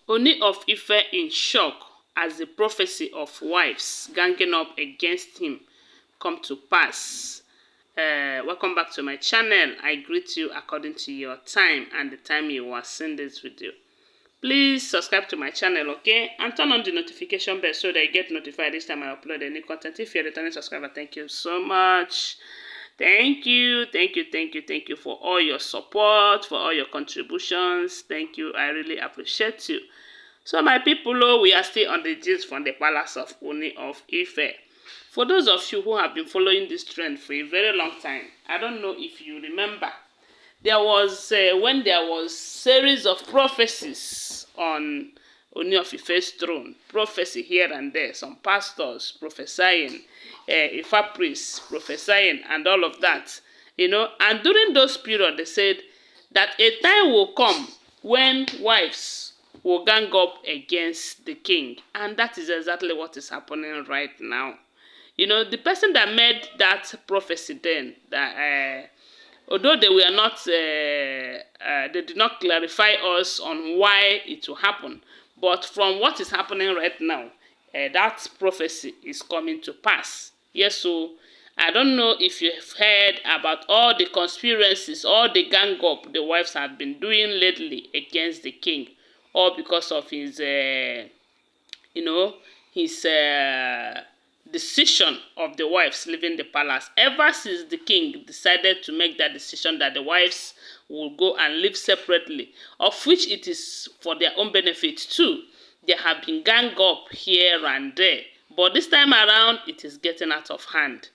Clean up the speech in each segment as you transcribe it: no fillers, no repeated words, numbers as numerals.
Ooni of Ife in shock as the prophecy of wives ganging up against him come to pass. Welcome back to my channel. I greet you according to your time and the time you are seeing this video. Please subscribe to my channel, okay? And turn on the notification bell so that you get notified each time I upload any content. If you're a returning subscriber, thank you so much. Thank you for all your support, for all your contributions. Thank you. I really appreciate you. So my people, we are still on the gist from the palace of Ooni of Ife. For those of you who have been following this trend for a very long time, I don't know if you remember, there was when there was series of prophecies on Ooni of Ife's throne, prophecy here and there, some pastors prophesying, Ifa priests prophesying, and all of that, you know. And during those periods, they said that a time will come when wives will gang up against the king, and that is exactly what is happening right now. You know, the person that made that prophecy then, that although they were not, they did not clarify us on why it will happen, but from what is happening right now, that prophecy is coming to pass. Yes, so I don't know if you've heard about all the conspiracies, all the gang up the wives have been doing lately against the king, all because of his, you know, his decision of the wives leaving the palace. Ever since the king decided to make that decision that the wives will go and live separately, of which it is for their own benefit too, there have been gang up here and there. But this time around, it is getting out of hand.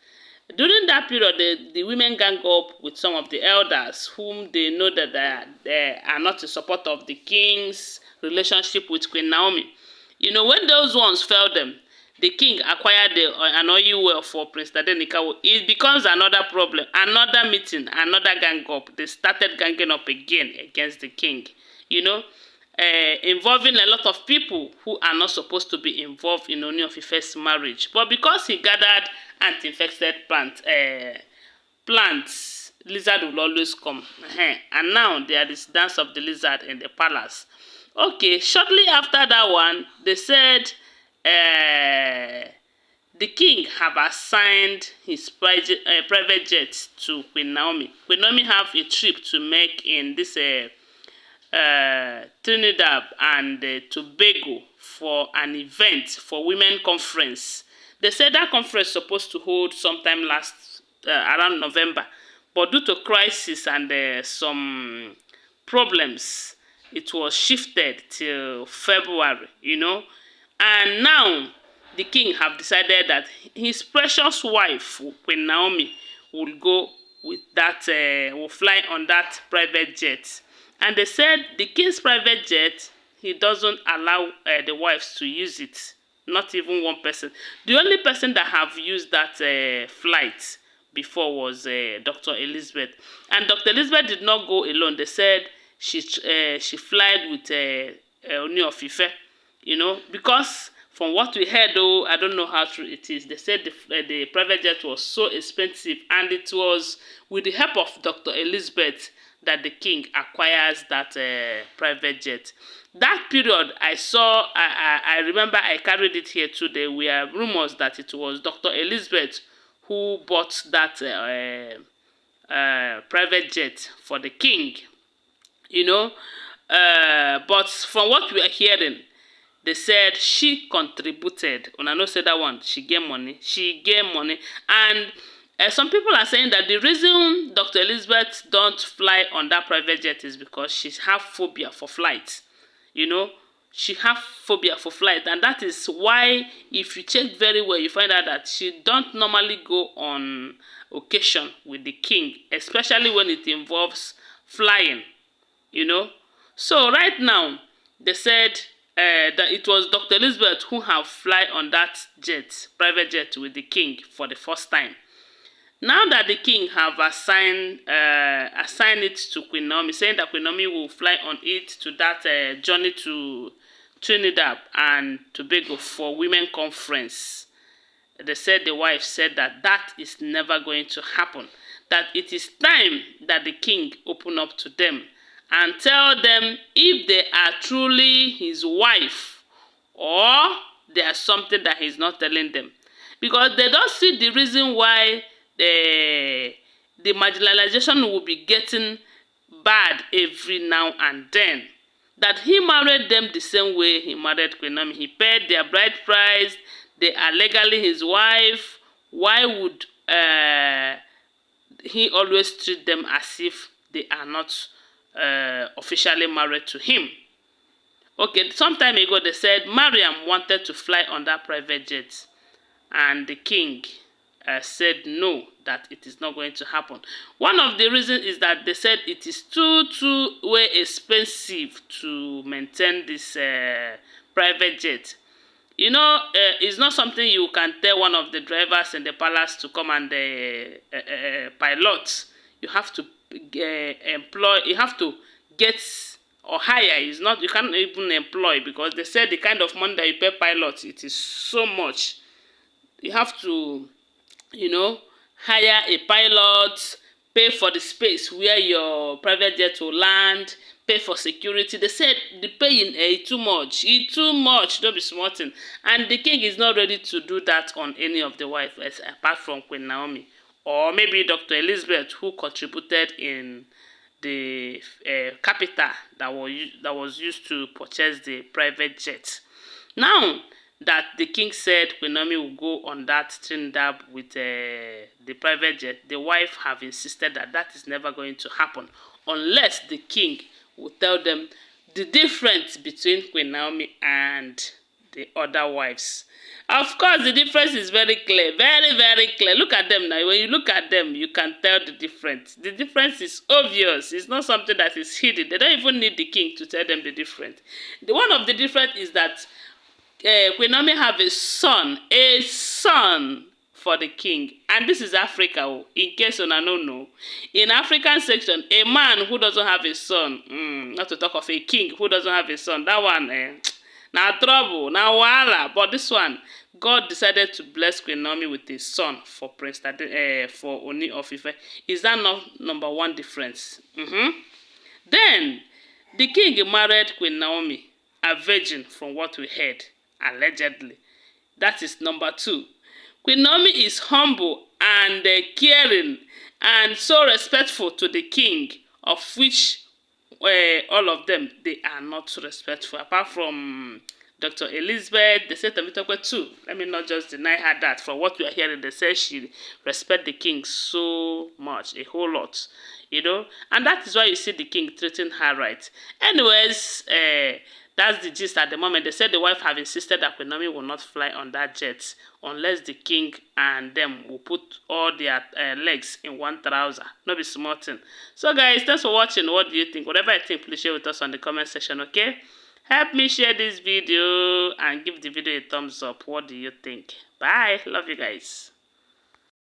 During that period, the women gang up with some of the elders whom they know that they are not in support of the king's relationship with Queen Naomi. You know, when those ones failed them, the king acquired an oil well for Prince Tadenikawo. It becomes another problem, another meeting, another gang up. They started ganging up again against the king, you know, involving a lot of people who are not supposed to be involved in Ooni of Ife's marriage. But because he gathered anti-infected plants, lizard will always come. And now there is dance of the lizard in the palace. Okay, shortly after that one, they said the king have assigned his private jet to Queen Naomi. Queen Naomi have a trip to make in this Trinidad and Tobago for an event for women conference. They said that conference supposed to hold sometime last around November, but due to crisis and some problems, it was shifted till February, you know. And now the king have decided that his precious wife, Queen Naomi, will go with that, will fly on that private jet. And they said the king's private jet, he doesn't allow the wives to use it. Not even one person. The only person that have used that flight before was Dr. Elizabeth. And Dr. Elizabeth did not go alone. They said she flied with Ooni of Ife, you know, because from what we heard, though, I don't know how true it is. They said the private jet was so expensive, and it was with the help of Dr. Elizabeth that the king acquires that private jet. That period, I remember I carried it here too. There were rumors that it was Dr. Elizabeth who bought that private jet for the king, you know. But from what we are hearing, they said she contributed. When I know say that one, she gave money. And some people are saying that the reason Dr. Elizabeth don't fly on that private jet is because she have phobia for flight. You know, she have phobia for flight, and that is why, if you check very well, you find out that she don't normally go on occasion with the king, especially when it involves flying, you know. So right now, they said that it was Dr. Elizabeth who have fly on that jet, private jet, with the king for the first time. Now that the king have assigned it to Queen Naomi, saying that Queen Naomi will fly on it to that journey to Trinidad and Tobago for women conference. They said, the wife said that that is never going to happen. That it is time that the king open up to them and tell them if they are truly his wife or there's something that he's not telling them. Because they don't see the reason why the marginalization will be getting bad every now and then. That he married them the same way he married Queen Naomi. He paid their bride price. They are legally his wife. Why would he always treat them as if they are not officially married to him? Okay, some time ago they said Mariam wanted to fly on that private jet, and the king said no, that it is not going to happen. One of the reasons is that they said it is too way expensive to maintain this private jet. You know, it's not something you can tell one of the drivers in the palace to come and pilot. You have to you have to get or hire. It's not, you can't even employ, because they said the kind of money that you pay pilots, it is so much. You have to, you know, hire a pilot, pay for the space where your private jet will land, pay for security. They said the paying too much. It's too much. Don't be smarting. And the king is not ready to do that on any of the wives apart from Queen Naomi. Or maybe Dr. Elizabeth, who contributed in the capital that was used to purchase the private jet. Now that the king said Queen Naomi will go on that Trinidad with the private jet, the wife have insisted that that is never going to happen unless the king will tell them the difference between Queen Naomi and the other wives. Of course, the difference is very clear, very clear. Look at them now. When you look at them, you can tell the difference. The difference is obvious. It's not something that is hidden. They don't even need the king to tell them the difference. One of the difference is that Queen Naomi have a son for the king. And this is Africa, in case you don't know. In African section, a man who doesn't have a son, not to talk of a king who doesn't have a son, that one, now trouble, now wahala. But this one, God decided to bless Queen Naomi with a son for for Ooni of Ife. Is that not number one difference? Then, the king married Queen Naomi, a virgin from what we heard, allegedly. That is number two. Queen Naomi is humble and caring and so respectful to the king, of which all of them, they are not respectful. Apart from Dr. Elizabeth, they said Temitope too. Let me not just deny her that. From what we are hearing, they say she respects the king so much, a whole lot. You know, and that is why you see the king treating her right. Anyways, that's the gist at the moment. They said the wife have insisted that Queen Naomi will not fly on that jet unless the king and them will put all their legs in one trouser. No be small thing. So guys, thanks for watching. What do you think? Whatever you think, please share with us on the comment section, okay? Help me share this video and give the video a thumbs up. What do you think? Bye. Love you guys.